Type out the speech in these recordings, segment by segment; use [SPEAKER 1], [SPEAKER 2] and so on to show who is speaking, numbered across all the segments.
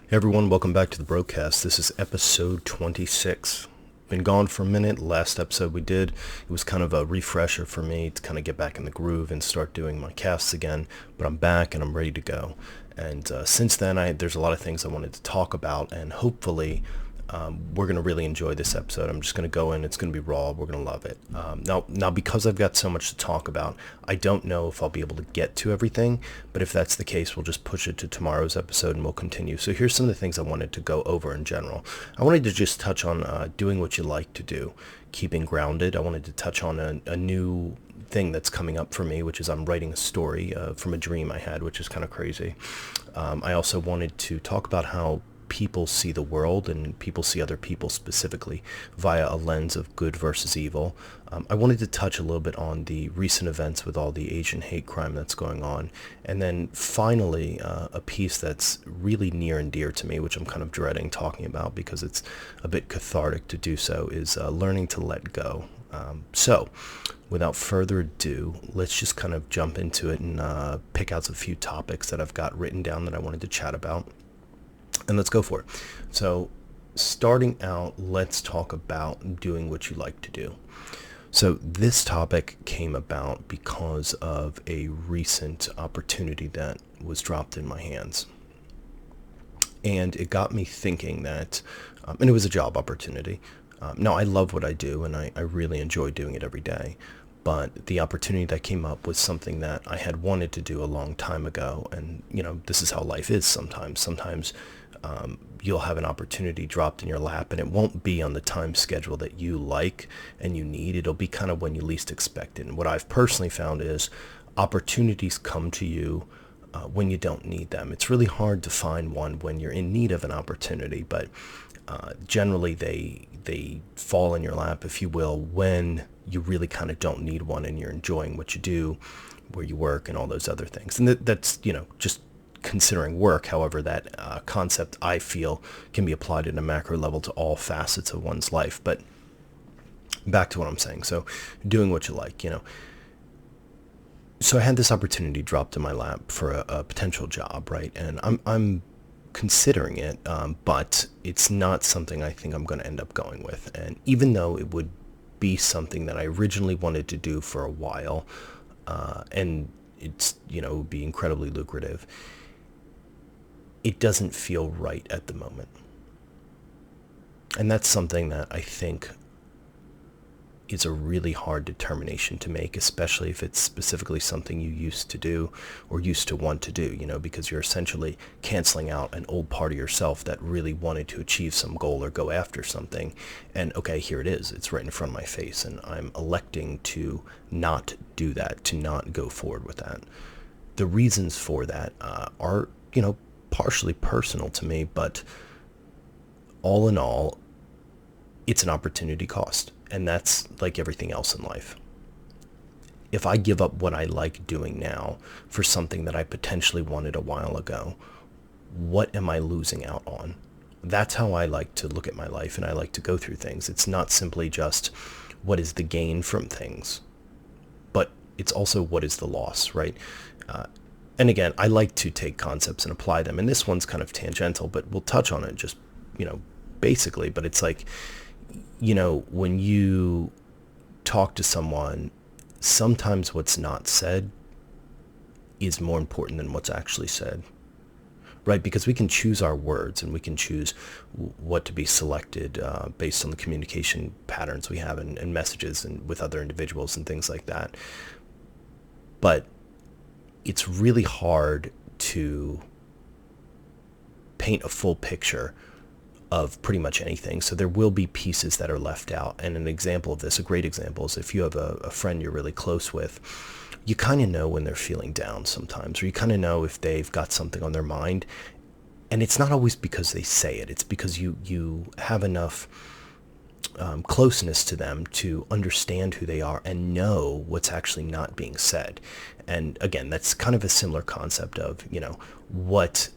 [SPEAKER 1] Hey everyone, welcome back to the broadcast. This is episode 26. Been gone for a minute. Last episode we did, it was kind of a refresher for me to kind of get back in the groove and start doing my casts again. But I'm back and I'm ready to go. And since then, there's a lot of things I wanted to talk about, and hopefully we're going to really enjoy this episode. I'm just going to go in. It's going to be raw. We're going to love it. Now, because I've got so much to talk about, I don't know if I'll be able to get to everything, but if that's the case, we'll just push it to tomorrow's episode and we'll continue. So here's some of the things I wanted to go over in general. I wanted to just touch on doing what you like to do, keeping grounded. I wanted to touch on a new thing that's coming up for me, which is I'm writing a story from a dream I had, which is kind of crazy. I also wanted to talk about how people see the world and people see other people specifically via a lens of good versus evil. I wanted to touch a little bit on the recent events with all the Asian hate crime that's going on. And then finally, a piece that's really near and dear to me, which I'm kind of dreading talking about because it's a bit cathartic to do so, is learning to let go. So without further ado, let's just kind of jump into it and pick out a few topics that I've got written down that I wanted to chat about. And let's go for it. So starting out, let's talk about doing what you like to do. So this topic came about because of a recent opportunity that was dropped in my hands. And it got me thinking that, and it was a job opportunity. Now, I love what I do, and I really enjoy doing it every day. But the opportunity that came up was something that I had wanted to do a long time ago. And, this is how life is sometimes. Sometimes you'll have an opportunity dropped in your lap, and it won't be on the time schedule that you like and you need. It'll be kind of when you least expect it. And what I've personally found is opportunities come to you when you don't need them. It's really hard to find one when you're in need of an opportunity, but generally they fall in your lap, if you will, when you really kind of don't need one and you're enjoying what you do, where you work, and all those other things. And that's just considering work. However, that concept, I feel, can be applied at a macro level to all facets of one's life. But back to what I'm saying. So doing what you like, So I had this opportunity dropped in my lap for a potential job, right? And I'm considering it, but it's not something I think I'm going to end up going with. And even though it would be something that I originally wanted to do for a while, and it's, it would be incredibly lucrative, it doesn't feel right at the moment. And that's something that I think is a really hard determination to make, especially if it's specifically something you used to do or used to want to do, because you're essentially canceling out an old part of yourself that really wanted to achieve some goal or go after something. And okay, here it is. It's right in front of my face, and I'm electing to not do that, to not go forward with that. The reasons for that are, partially personal to me, but all in all, it's an opportunity cost. And that's like everything else in life. If I give up what I like doing now for something that I potentially wanted a while ago, what am I losing out on? That's how I like to look at my life, and I like to go through things. It's not simply just what is the gain from things, but it's also what is the loss, right? And again, I like to take concepts and apply them. And this one's kind of tangential, but we'll touch on it just, basically. But it's like, when you talk to someone, sometimes what's not said is more important than what's actually said, right? Because we can choose our words, and we can choose what to be selected based on the communication patterns we have and messages and with other individuals and things like that. But it's really hard to paint a full picture of pretty much anything. So there will be pieces that are left out. And an example of this, a great example, is if you have a friend you're really close with, you kind of know when they're feeling down sometimes, or you kind of know if they've got something on their mind. And it's not always because they say it. It's because you have enough closeness to them to understand who they are and know what's actually not being said. And again, that's kind of a similar concept of, what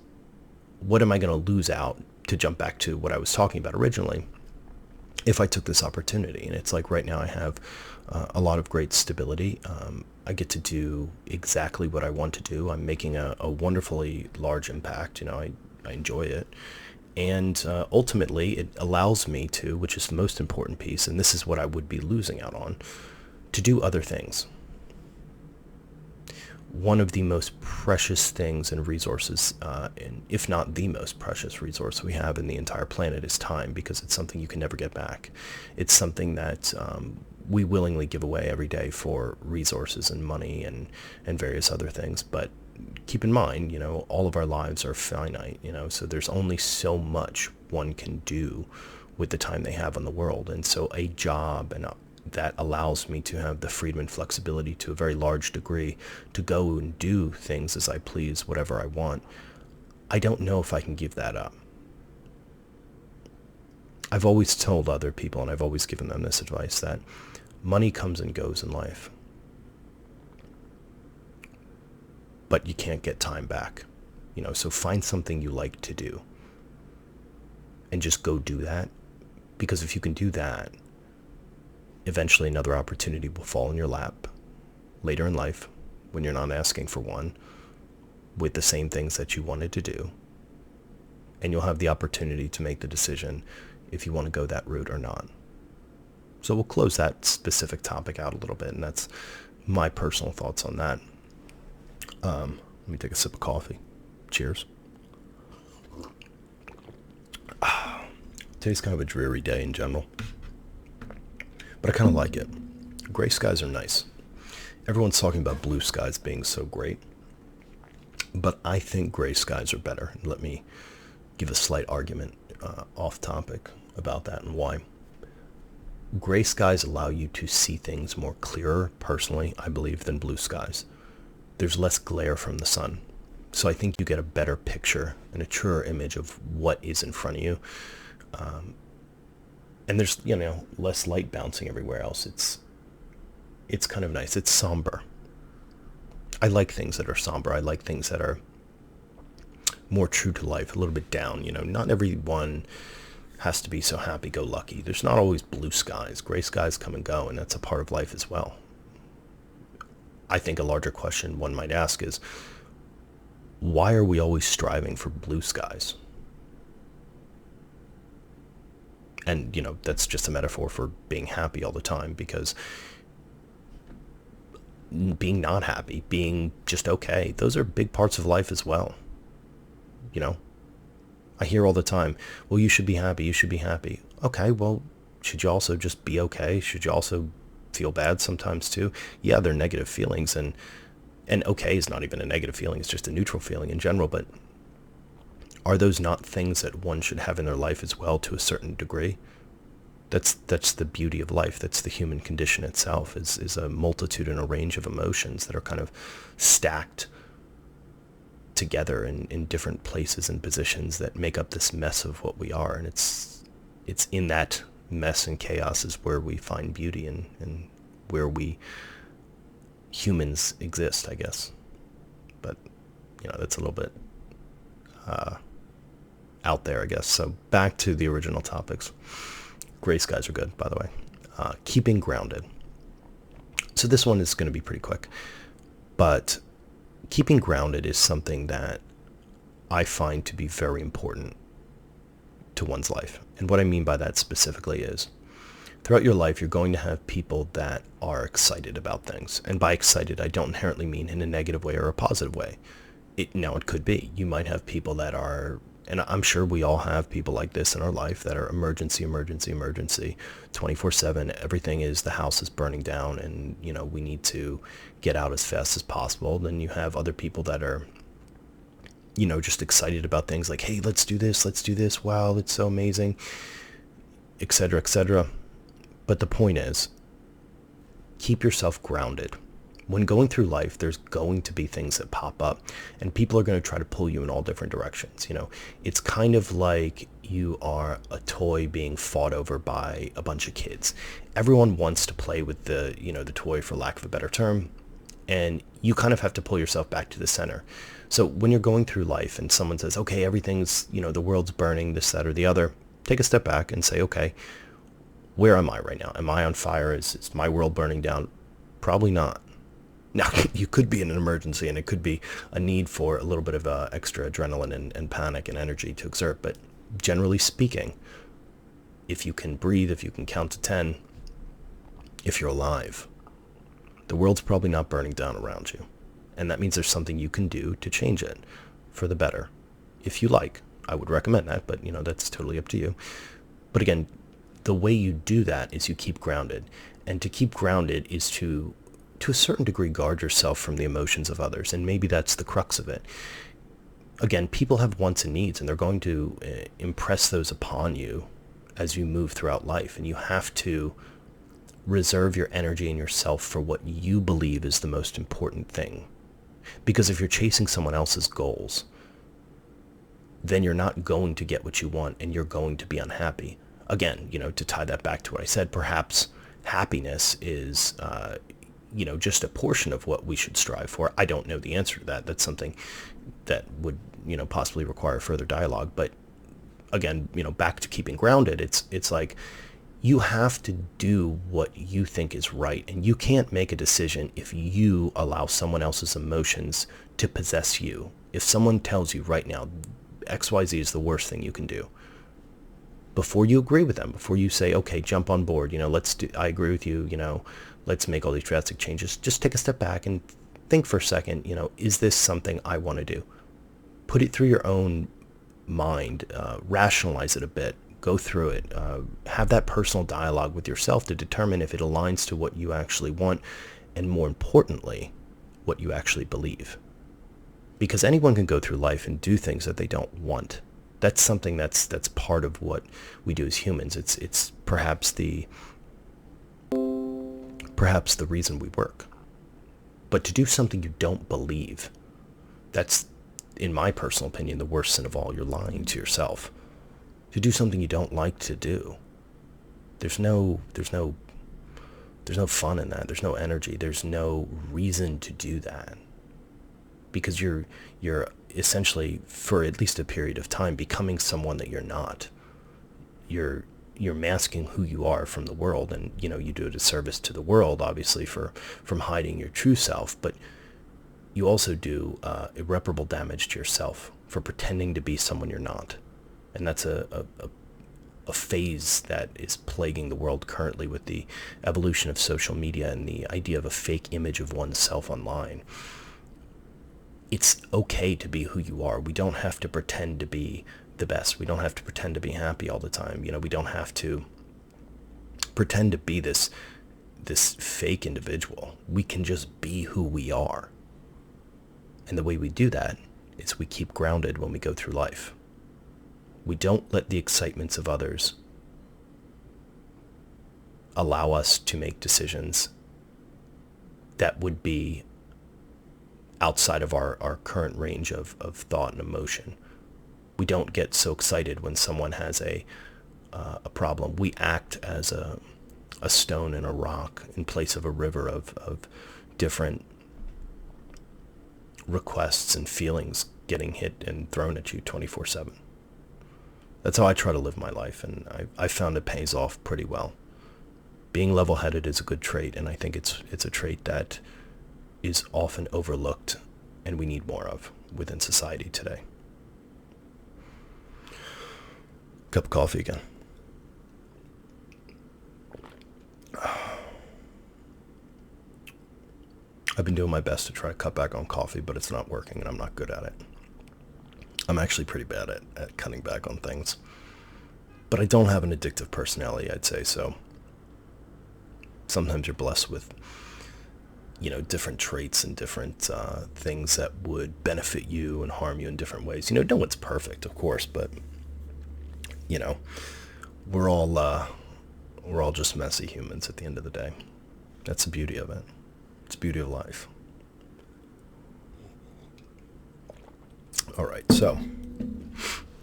[SPEAKER 1] am I going to lose out, to jump back to what I was talking about originally, if I took this opportunity. And it's like right now I have a lot of great stability. I get to do exactly what I want to do. I'm making a wonderfully large impact. I enjoy it. And ultimately, it allows me to, which is the most important piece, and this is what I would be losing out on, to do other things. One of the most precious things and resources, and if not the most precious resource we have in the entire planet, is time, because it's something you can never get back. It's something that we willingly give away every day for resources and money and various other things. But keep in mind, all of our lives are finite, so there's only so much one can do with the time they have on the world. And so a job that allows me to have the freedom and flexibility to a very large degree to go and do things as I please, whatever I want, I don't know if I can give that up. I've always told other people, and I've always given them this advice, that money comes and goes in life, but you can't get time back. So find something you like to do and just go do that, because if you can do that, eventually another opportunity will fall in your lap later in life when you're not asking for one, with the same things that you wanted to do. And you'll have the opportunity to make the decision if you want to go that route or not. So we'll close that specific topic out a little bit, and that's my personal thoughts on that. Let me take a sip of coffee. Cheers. Today's kind of a dreary day in general, but I kind of like it. Gray skies are nice. Everyone's talking about blue skies being so great, but I think gray skies are better. Let me give a slight argument off topic about that and why. Gray skies allow you to see things more clearer, personally, I believe, than blue skies. There's less glare from the sun, so I think you get a better picture and a truer image of what is in front of you. And there's, less light bouncing everywhere else. It's kind of nice. It's somber. I like things that are somber. I like things that are more true to life, a little bit down. Not everyone has to be so happy-go-lucky. There's not always blue skies. Gray skies come and go, and that's a part of life as well. I think a larger question one might ask is, why are we always striving for blue skies? And, that's just a metaphor for being happy all the time, because being not happy, being just okay, those are big parts of life as well. I hear all the time, well, you should be happy, you should be happy. Okay, well, should you also just be okay? Should you also feel bad sometimes too? Yeah, they're negative feelings, and okay is not even a negative feeling, it's just a neutral feeling in general, but are those not things that one should have in their life as well, to a certain degree? That's the beauty of life. That's the human condition itself, is a multitude and a range of emotions that are kind of stacked together in different places and positions that make up this mess of what we are. And it's in that mess and chaos is where we find beauty, and where we humans exist, I guess. But, that's a little bit out there, I guess. So back to the original topics. Gray skies are good, by the way. Keeping grounded. So this one is going to be pretty quick, but keeping grounded is something that I find to be very important to one's life. And what I mean by that specifically is, throughout your life, you're going to have people that are excited about things. And by excited, I don't inherently mean in a negative way or a positive way. It could be. You might have people that are, and I'm sure we all have people like this in our life, that are emergency, 24/7. Everything is, the house is burning down, and, we need to get out as fast as possible. Then you have other people that are, just excited about things like, hey, let's do this. Wow, it's so amazing, etc., etc. But the point is, keep yourself grounded. When going through life, there's going to be things that pop up, and people are going to try to pull you in all different directions. It's kind of like you are a toy being fought over by a bunch of kids. Everyone wants to play with the toy, for lack of a better term, and you kind of have to pull yourself back to the center. So when you're going through life and someone says, okay, everything's, the world's burning, this, that, or the other, take a step back and say, okay, where am I right now? Am I on fire? Is my world burning down? Probably not. Now, you could be in an emergency, and it could be a need for a little bit of extra adrenaline and panic and energy to exert. But generally speaking, if you can breathe, if you can count to 10, if you're alive, the world's probably not burning down around you. And that means there's something you can do to change it for the better. If you like, I would recommend that, but that's totally up to you. But again, the way you do that is you keep grounded. And to keep grounded is to a certain degree, guard yourself from the emotions of others. And maybe that's the crux of it. Again, people have wants and needs, and they're going to impress those upon you as you move throughout life. And you have to reserve your energy and yourself for what you believe is the most important thing. Because if you're chasing someone else's goals, then you're not going to get what you want, and you're going to be unhappy. Again, to tie that back to what I said, perhaps happiness is, just a portion of what we should strive for. I don't know the answer to that. That's something that would, possibly require further dialogue. But again, back to keeping grounded, it's like you have to do what you think is right, and you can't make a decision if you allow someone else's emotions to possess you. If someone tells you right now, XYZ is the worst thing you can do, before you agree with them, before you say, okay, jump on board, I agree with you, let's make all these drastic changes, just take a step back and think for a second, is this something I want to do? Put it through your own mind, rationalize it a bit, go through it, have that personal dialogue with yourself to determine if it aligns to what you actually want, and more importantly, what you actually believe. Because anyone can go through life and do things that they don't want. That's something that's part of what we do as humans. It's perhaps the reason we work. But to do something you don't believe, that's, in my personal opinion, the worst sin of all. You're lying to yourself. To do something you don't like to do, there's no fun in that. There's no energy. There's no reason to do that. Because you're essentially, for at least a period of time, becoming someone that you're not. You're masking who you are from the world, and you do a disservice to the world, obviously, from hiding your true self, but you also do irreparable damage to yourself for pretending to be someone you're not. And that's a phase that is plaguing the world currently with the evolution of social media and the idea of a fake image of oneself online. It's okay to be who you are. We don't have to pretend to be the best. We don't have to pretend to be happy all the time. We don't have to pretend to be this fake individual. We can just be who we are. And the way we do that is we keep grounded when we go through life. We don't let the excitements of others allow us to make decisions that would be outside of our current range of thought and emotion. We don't get so excited when someone has a problem. We act as a stone and a rock in place of a river of different requests and feelings getting hit and thrown at you 24/7. That's how I try to live my life, and I found it pays off pretty well. Being level-headed is a good trait, and I think it's a trait that is often overlooked and we need more of within society today. Cup of coffee again. I've been doing my best to try to cut back on coffee, but it's not working, and I'm not good at it. I'm actually pretty bad at cutting back on things. But I don't have an addictive personality, I'd say, so sometimes you're blessed with different traits and different things that would benefit you and harm you in different ways. No one's perfect, of course, but we're all just messy humans at the end of the day. That's the beauty of it. It's the beauty of life. All right, so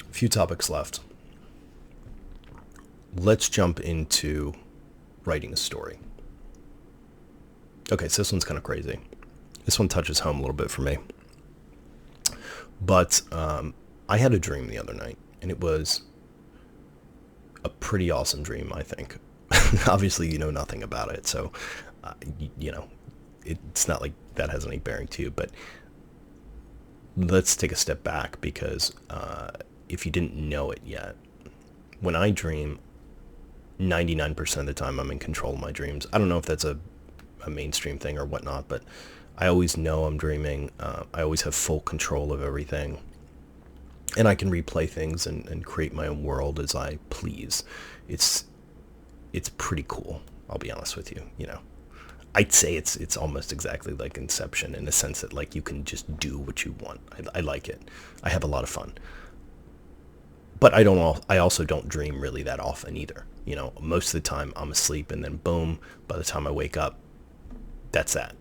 [SPEAKER 1] a few topics left. Let's jump into writing a story. Okay, so this one's kind of crazy. This one touches home a little bit for me. But I had a dream the other night, and it was a pretty awesome dream, I think. Obviously, you know nothing about it, so, it's not like that has any bearing to you, but let's take a step back, because if you didn't know it yet, when I dream, 99% of the time I'm in control of my dreams. I don't know if that's a mainstream thing or whatnot, but I always know I'm dreaming. I always have full control of everything. And I can replay things and create my own world as I please. It's pretty cool, I'll be honest with you. I'd say it's almost exactly like Inception, in the sense that, like, you can just do what you want. I like it. I have a lot of fun. But I also don't dream really that often either. Most of the time I'm asleep, and then boom, by the time I wake up, that's that.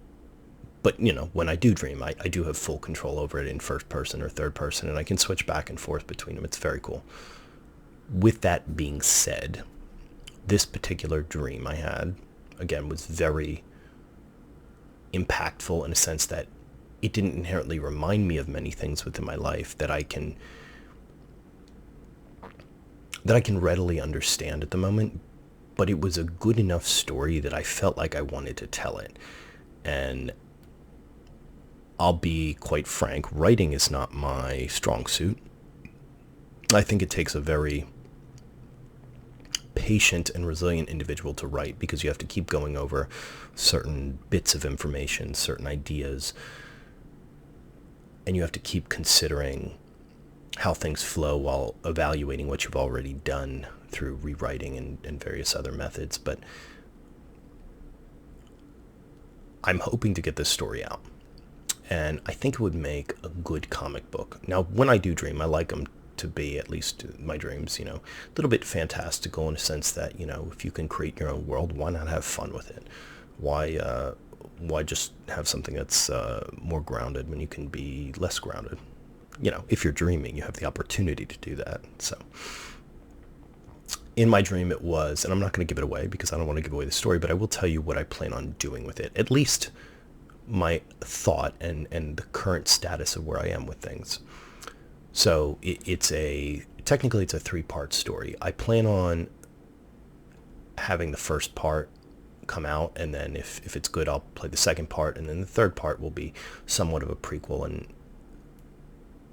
[SPEAKER 1] But, when I do dream, I do have full control over it in first person or third person, and I can switch back and forth between them. It's very cool. With that being said, this particular dream I had, again, was very impactful in a sense that it didn't inherently remind me of many things within my life that I can readily understand at the moment, but it was a good enough story that I felt like I wanted to tell it. And I'll be quite frank, writing is not my strong suit. I think it takes a very patient and resilient individual to write, because you have to keep going over certain bits of information, certain ideas, and you have to keep considering how things flow while evaluating what you've already done through rewriting and various other methods. But I'm hoping to get this story out, and I think it would make a good comic book. Now, when I do dream, I like them to be, at least my dreams, a little bit fantastical, in a sense that, if you can create your own world, why not have fun with it? Why just have something that's more grounded when you can be less grounded? If you're dreaming, you have the opportunity to do that. So in my dream it was, and I'm not going to give it away because I don't want to give away the story, but I will tell you what I plan on doing with it, at least my thought and the current status of where I am with things. So technically it's a 3-part story. I plan on having the first part come out, and then if it's good, I'll play the second part, and then the third part will be somewhat of a prequel. And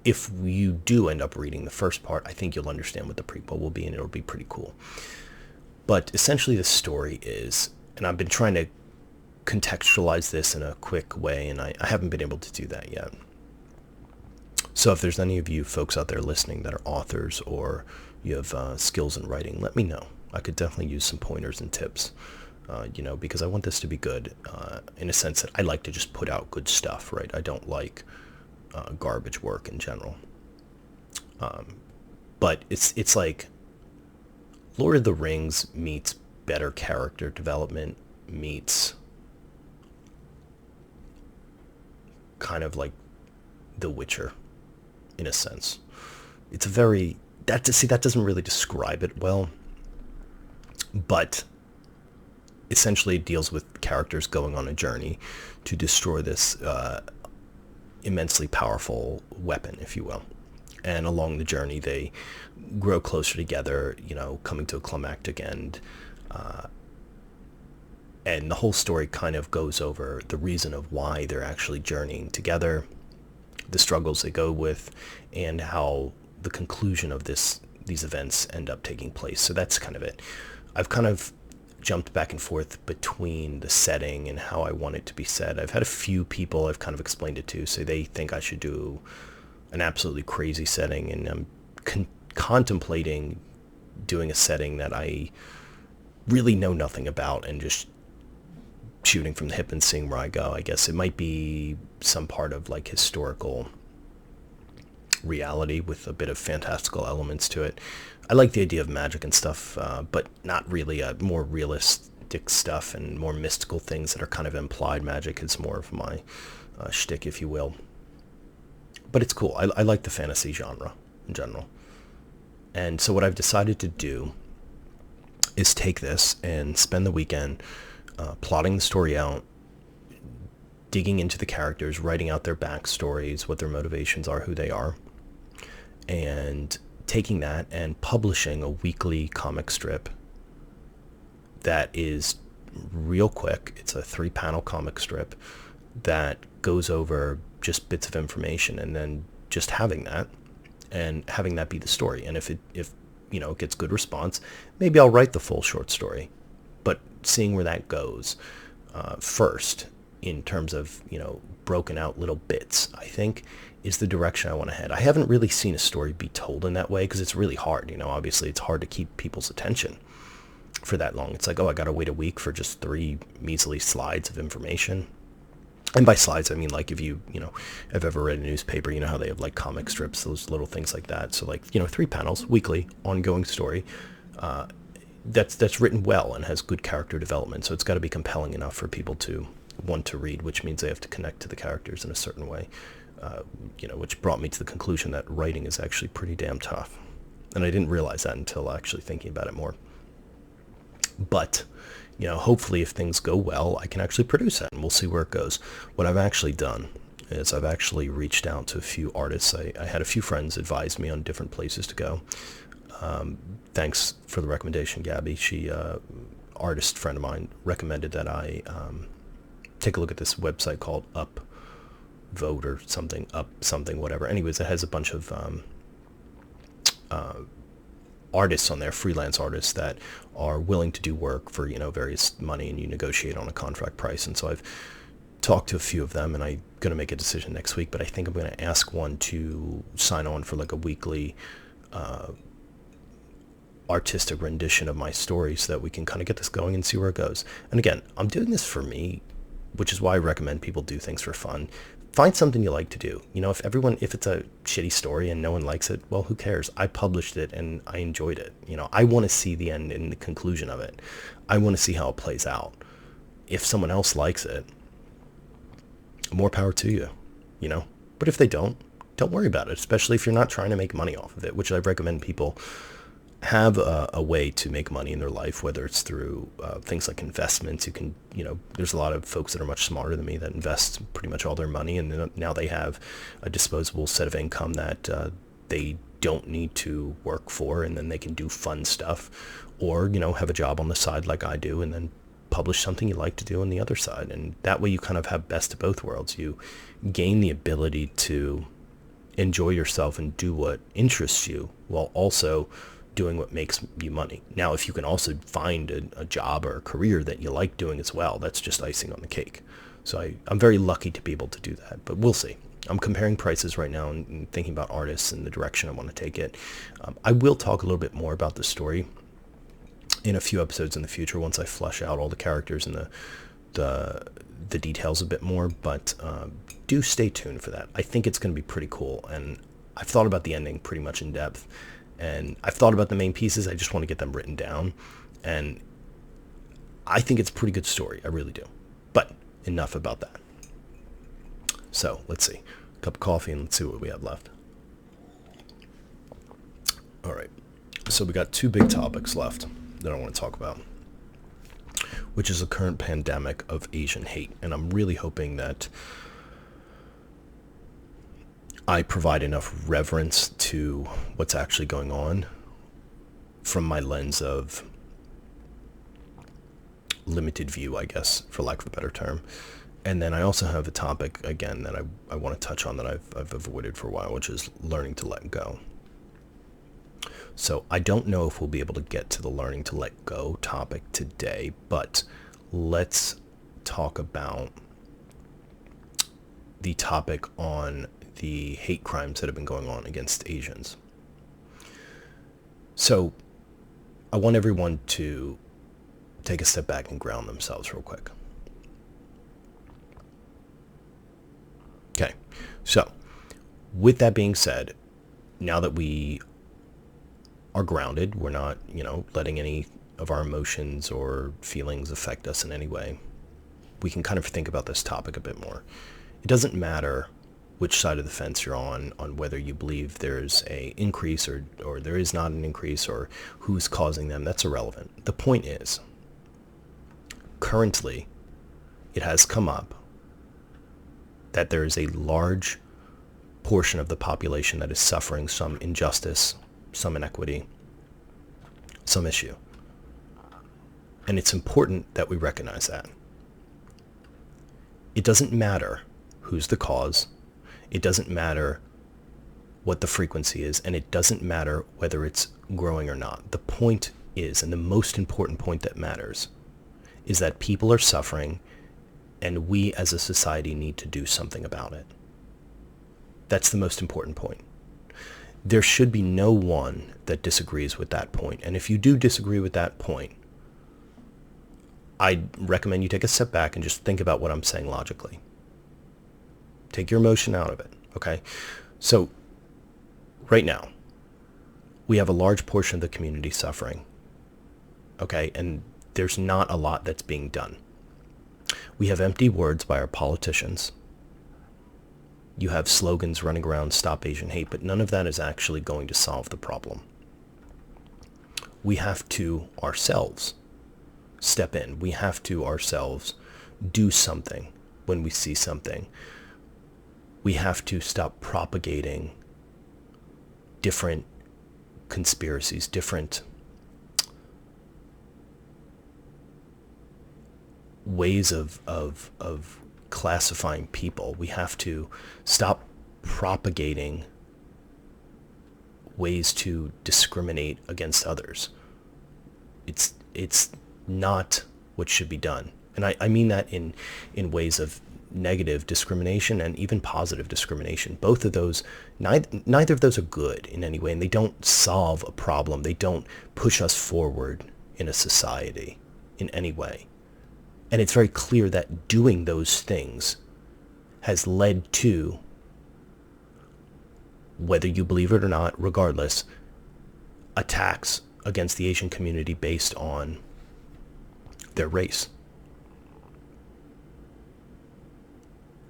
[SPEAKER 1] if you do end up reading the first part, I think you'll understand what the prequel will be, and it'll be pretty cool. But essentially the story is, and I've been trying to contextualize this in a quick way, and I haven't been able to do that yet. So if there's any of you folks out there listening that are authors, or you have skills in writing, let me know. I could definitely use some pointers and tips, because I want this to be good, in a sense that I like to just put out good stuff, right? I don't like garbage work in general. But it's like Lord of the Rings meets better character development meets kind of like The Witcher, in a sense. It's that doesn't really describe it well, but essentially it deals with characters going on a journey to destroy this immensely powerful weapon, if you will. And along the journey, they grow closer together, coming to a climactic end. And the whole story kind of goes over the reason of why they're actually journeying together, the struggles they go with, and how the conclusion of these events end up taking place. So that's kind of it. I've kind of jumped back and forth between the setting and how I want it to be said. I've had a few people I've kind of explained it to, so they think I should do an absolutely crazy setting, and I'm contemplating doing a setting that I really know nothing about and just shooting from the hip and seeing where I go. I guess it might be some part of like historical reality with a bit of fantastical elements to it. I like the idea of magic and stuff, but not really more realistic stuff and more mystical things that are kind of implied magic is more of my shtick, if you will. But it's cool. I like the fantasy genre in general. And so what I've decided to do is take this and spend the weekend plotting the story out, digging into the characters, writing out their backstories, what their motivations are, who they are, and taking that and publishing a weekly comic strip that is real quick. It's a 3-panel comic strip that goes over just bits of information, and then just having that be the story. And if it gets good response, maybe I'll write the full short story. But seeing where that goes first, in terms of broken out little bits, I think is the direction I want to head. I haven't really seen a story be told in that way, because it's really hard. Obviously it's hard to keep people's attention for that long. It's like, oh, I gotta wait a week for just 3 measly slides of information. And by slides, I mean, like, if you have ever read a newspaper, how they have like comic strips, those little things like that. So like, 3 panels, weekly, ongoing story, that's written well and has good character development. So it's got to be compelling enough for people to want to read, which means they have to connect to the characters in a certain way, which brought me to the conclusion that writing is actually pretty damn tough. And I didn't realize that until actually thinking about it more. But hopefully if things go well, I can actually produce that, and we'll see where it goes. What I've actually done is I've actually reached out to a few artists. I had a few friends advise me on different places to go. Thanks for the recommendation, Gabby. She, artist friend of mine, recommended that I take a look at this website called Upvote or something, whatever. Anyways, it has a bunch of artists on there, freelance artists that are willing to do work for various money, and you negotiate on a contract price. And so I've talked to a few of them, and I'm going to make a decision next week. But I think I'm going to ask one to sign on for like a weekly artistic rendition of my story, so that we can kind of get this going and see where it goes. And again, I'm doing this for me, which is why I recommend people do things for fun. Find something you like to do. If it's a shitty story and no one likes it, well, who cares? I published it and I enjoyed it. I want to see the end and the conclusion of it. I want to see how it plays out. If someone else likes it, more power to you, But if they don't worry about it, especially if you're not trying to make money off of it, which I recommend people have a way to make money in their life, whether it's through things like investments. You can, there's a lot of folks that are much smarter than me that invest pretty much all their money, and now they have a disposable set of income that they don't need to work for, and then they can do fun stuff, or have a job on the side like I do, and then publish something you like to do on the other side. And that way you kind of have best of both worlds. You gain the ability to enjoy yourself and do what interests you, while also doing what makes you money. Now, if you can also find a job or a career that you like doing as well, that's just icing on the cake. So I'm very lucky to be able to do that, but we'll see. I'm comparing prices right now and thinking about artists and the direction I want to take it. I will talk a little bit more about the story in a few episodes in the future, once I flesh out all the characters and the details a bit more, but do stay tuned for that. I think it's going to be pretty cool, and I've thought about the ending pretty much in depth. And I've thought about the main pieces. I just want to get them written down. And I think it's a pretty good story. I really do. But enough about that. So let's see. Cup of coffee, and let's see what we have left. All right. So we got 2 big topics left that I want to talk about, which is the current pandemic of Asian hate. And I'm really hoping that I provide enough reverence to what's actually going on from my lens of limited view, I guess, for lack of a better term. And then I also have a topic, again, that I want to touch on that I've avoided for a while, which is learning to let go. So I don't know if we'll be able to get to the learning to let go topic today, but let's talk about the topic on the hate crimes that have been going on against Asians. So I want everyone to take a step back and ground themselves real quick. Okay, so with that being said, now that we are grounded, we're not, letting any of our emotions or feelings affect us in any way, we can kind of think about this topic a bit more. It doesn't matter which side of the fence you're on whether you believe there's a increase or there is not an increase, or who's causing them. That's irrelevant. The point is, currently, it has come up that there is a large portion of the population that is suffering some injustice, some inequity, some issue. And it's important that we recognize that. It doesn't matter who's the cause. It doesn't matter what the frequency is, and it doesn't matter whether it's growing or not. The point is, and the most important point that matters, is that people are suffering, and we as a society need to do something about it. That's the most important point. There should be no one that disagrees with that point. And if you do disagree with that point, I recommend you take a step back and just think about what I'm saying logically. Take your emotion out of it, okay? So, right now, we have a large portion of the community suffering, okay? And there's not a lot that's being done. We have empty words by our politicians. You have slogans running around, stop Asian hate, but none of that is actually going to solve the problem. We have to ourselves step in. We have to ourselves do something when we see something. We have to stop propagating different conspiracies, different ways of classifying people. We have to stop propagating ways to discriminate against others. It's not what should be done. And I mean that in ways of negative discrimination and even positive discrimination. Both of those, neither of those are good in any way, and they don't solve a problem. They don't push us forward in a society in any way. And it's very clear that doing those things has led to, whether you believe it or not, regardless, attacks against the Asian community based on their race.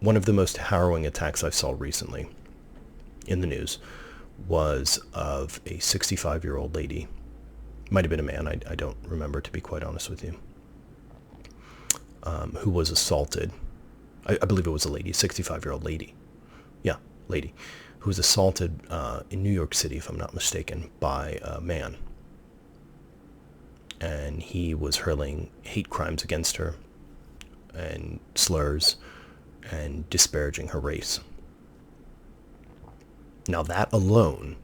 [SPEAKER 1] One of the most harrowing attacks I saw recently in the news was of a 65-year-old lady. Might have been a man, I don't remember, to be quite honest with you, who was assaulted. I believe it was a lady, a 65-year-old lady. Yeah, lady. Who was assaulted in New York City, if I'm not mistaken, by a man. And he was hurling hate crimes against her and slurs and disparaging her race. Now that alone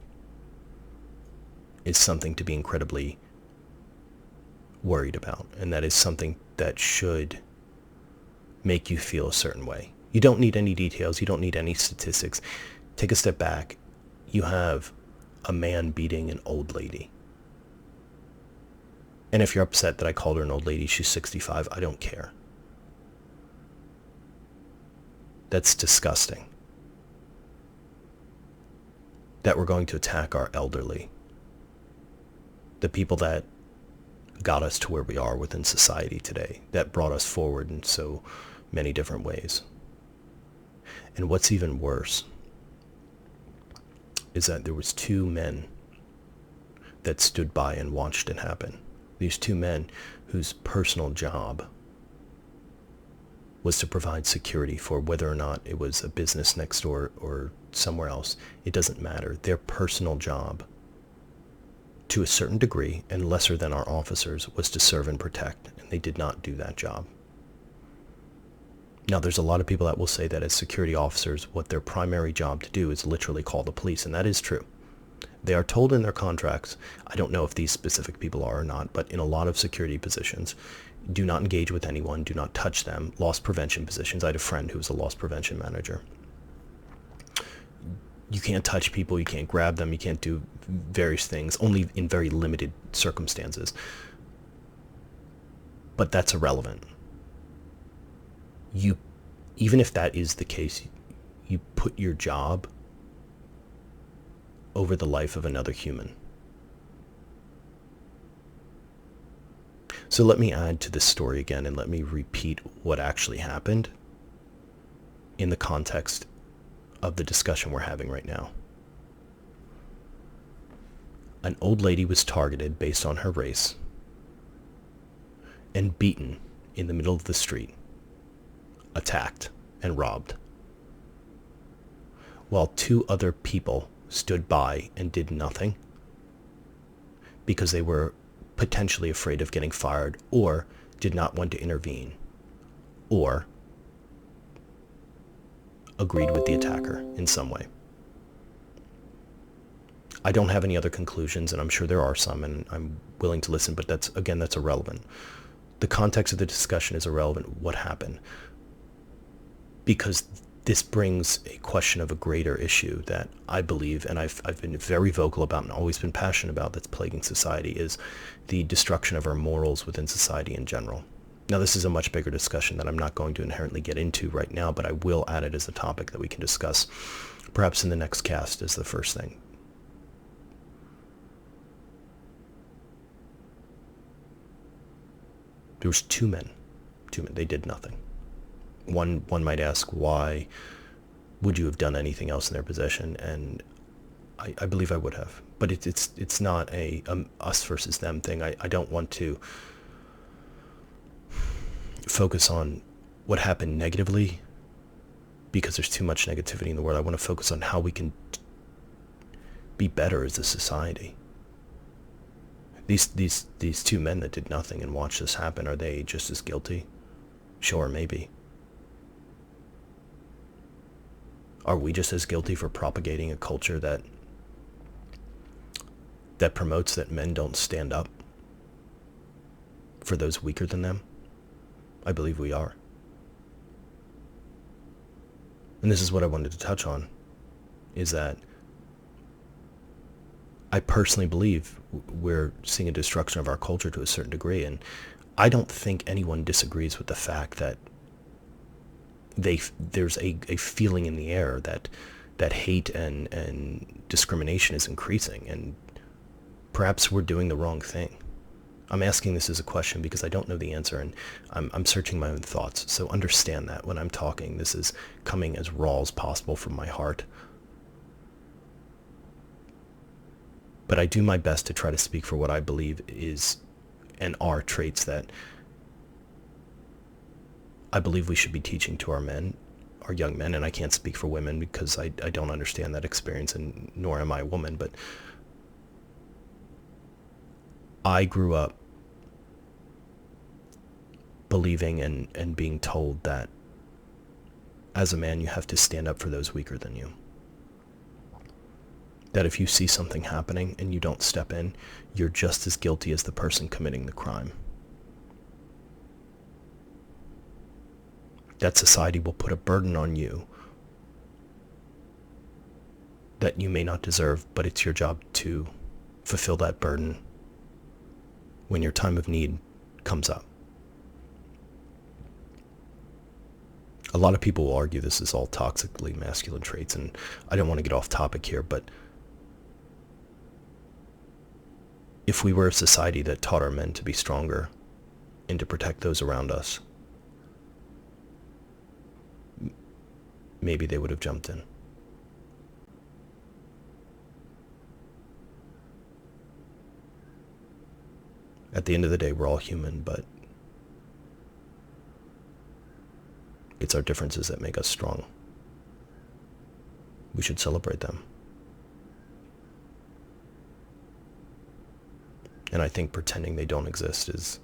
[SPEAKER 1] is something to be incredibly worried about, and that is something that should make you feel a certain way. You don't need any details, you don't need any statistics. Take a step back. You have a man beating an old lady. And if you're upset that I called her an old lady, she's 65, I don't care. That's disgusting. That we're going to attack our elderly. The people that got us to where we are within society today, that brought us forward in so many different ways. And what's even worse is that there was two men that stood by and watched it happen. These two men whose personal job was to provide security for whether or not it was a business next door or somewhere else. It doesn't matter. Their personal job, to a certain degree, and lesser than our officers, was to serve and protect, and they did not do that job. Now, there's a lot of people that will say that as security officers, what their primary job to do is literally call the police, and that is true. They are told in their contracts, I don't know if these specific people are or not, but in a lot of security positions, do not engage with anyone, do not touch them. Loss prevention positions. I had a friend who was a loss prevention manager. You can't touch people, you can't grab them, you can't do various things, only in very limited circumstances. But that's irrelevant. Even if that is the case, you put your job over the life of another human. So let me add to this story again, and let me repeat what actually happened in the context of the discussion we're having right now. An old lady was targeted based on her race and beaten in the middle of the street, attacked and robbed, while two other people stood by and did nothing because they were potentially afraid of getting fired, or did not want to intervene, or agreed with the attacker in some way. I don't have any other conclusions, and I'm sure there are some, and I'm willing to listen, but that's irrelevant. The context of the discussion is irrelevant. What happened? Because this brings a question of a greater issue that I believe, and I've been very vocal about and always been passionate about, that's plaguing society, is the destruction of our morals within society in general. Now, this is a much bigger discussion that I'm not going to inherently get into right now, but I will add it as a topic that we can discuss perhaps in the next cast as the first thing. There was two men. They did nothing. One might ask, why would you have done anything else in their position? And I believe I would have. But it's not a us versus them thing. I don't want to focus on what happened negatively, because there's too much negativity in the world. I want to focus on how we can be better as a society. These two men that did nothing and watched this happen, are they just as guilty? Sure, maybe. Are we just as guilty for propagating a culture that promotes that men don't stand up for those weaker than them? I believe we are. And this is what I wanted to touch on, is that I personally believe we're seeing a destruction of our culture to a certain degree, and I don't think anyone disagrees with the fact that there's a feeling in the air that hate and discrimination is increasing, and perhaps we're doing the wrong thing. I'm asking this as a question because I don't know the answer, and I'm searching my own thoughts. So understand that when I'm talking, this is coming as raw as possible from my heart. But I do my best to try to speak for what I believe is and are traits that I believe we should be teaching to our men, our young men, and I can't speak for women because I don't understand that experience, and nor am I a woman, but I grew up believing and being told that as a man you have to stand up for those weaker than you. That if you see something happening and you don't step in, you're just as guilty as the person committing the crime. That society will put a burden on you that you may not deserve, but it's your job to fulfill that burden when your time of need comes up. A lot of people will argue this is all toxically masculine traits, and I don't want to get off topic here, but if we were a society that taught our men to be stronger and to protect those around us, maybe they would have jumped in. At the end of the day, we're all human, but it's our differences that make us strong. We should celebrate them. And I think pretending they don't exist is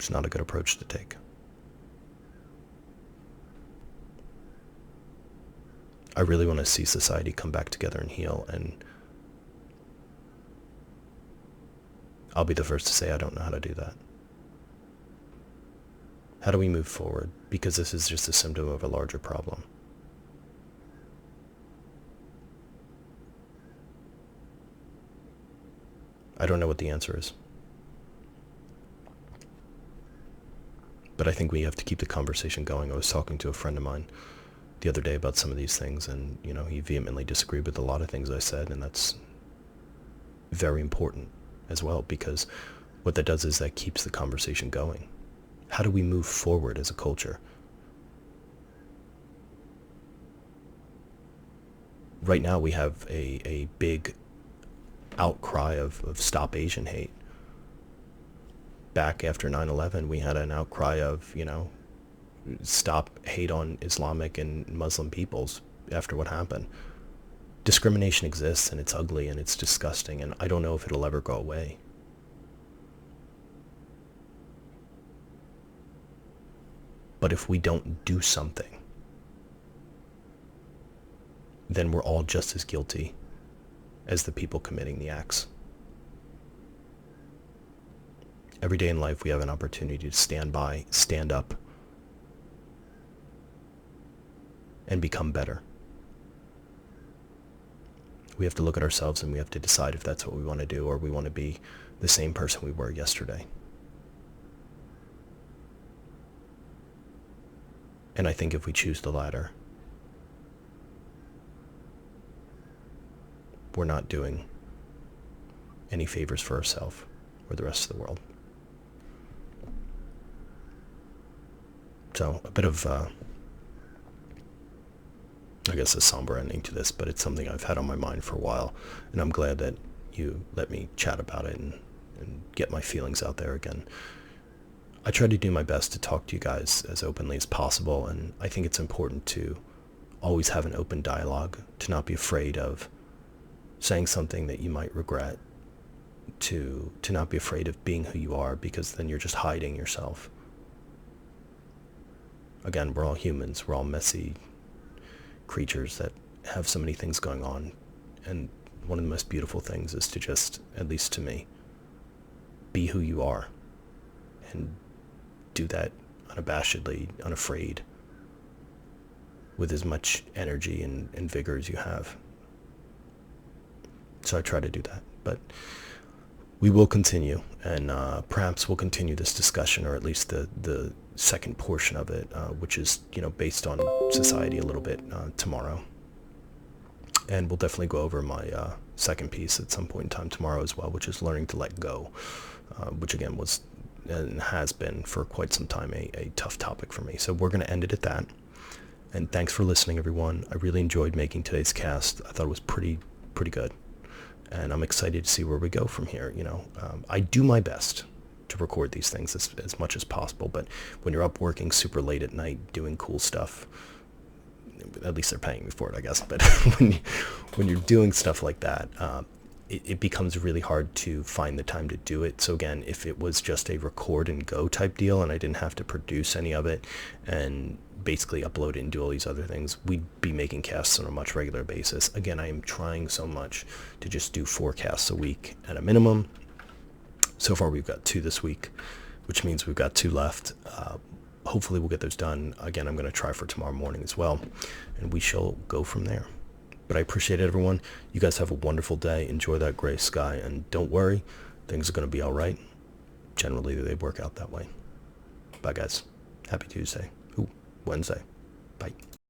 [SPEAKER 1] not a good approach to take. I really want to see society come back together and heal, and I'll be the first to say I don't know how to do that. How do we move forward? Because this is just a symptom of a larger problem. I don't know what the answer is. But I think we have to keep the conversation going. I was talking to a friend of mine the other day about some of these things, and he vehemently disagreed with a lot of things I said, and that's very important as well, because what that does is that keeps the conversation going. How do we move forward as a culture? Right now we have a big outcry of Stop Asian Hate. Back after 9/11, we had an outcry of, stop hate on Islamic and Muslim peoples after what happened. Discrimination exists, and it's ugly, and it's disgusting, and I don't know if it'll ever go away. But if we don't do something, then we're all just as guilty as the people committing the acts. Every day in life we have an opportunity to stand by, stand up, and become better. We have to look at ourselves and we have to decide if that's what we want to do, or we want to be the same person we were yesterday. And I think if we choose the latter, we're not doing any favors for ourselves or the rest of the world. So a bit of, I guess, a somber ending to this, but it's something I've had on my mind for a while, and I'm glad that you let me chat about it and get my feelings out there again. I try to do my best to talk to you guys as openly as possible, and I think it's important to always have an open dialogue, to not be afraid of saying something that you might regret, to not be afraid of being who you are, because then you're just hiding yourself. Again, we're all humans, we're all messy creatures that have so many things going on, and one of the most beautiful things is to just, at least to me, be who you are, and do that unabashedly, unafraid, with as much energy and vigor as you have. So I try to do that, but we will continue, and perhaps we'll continue this discussion, or at least the second portion of it, which is, based on society a little bit, tomorrow. And we'll definitely go over my second piece at some point in time tomorrow as well, which is learning to let go, which again was and has been for quite some time a tough topic for me. So we're going to end it at that. And thanks for listening, everyone. I really enjoyed making today's cast. I thought it was pretty good. And I'm excited to see where we go from here. I do my best to record these things as much as possible, but when you're up working super late at night doing cool stuff, at least they're paying me for it, I guess, but when you're doing stuff like that, it becomes really hard to find the time to do it. So again, if it was just a record and go type deal and I didn't have to produce any of it and basically upload it and do all these other things, we'd be making casts on a much regular basis. Again, I am trying so much to just do 4 casts a week at a minimum. So far we've got 2 this week, which means we've got 2 left. Hopefully we'll get those done. Again, I'm going to try for tomorrow morning as well, and we shall go from there. But I appreciate it, everyone. You guys have a wonderful day. Enjoy that gray sky, and don't worry, things are going to be all right. Generally, they work out that way. Bye, guys. Happy Tuesday. Wednesday. Bye.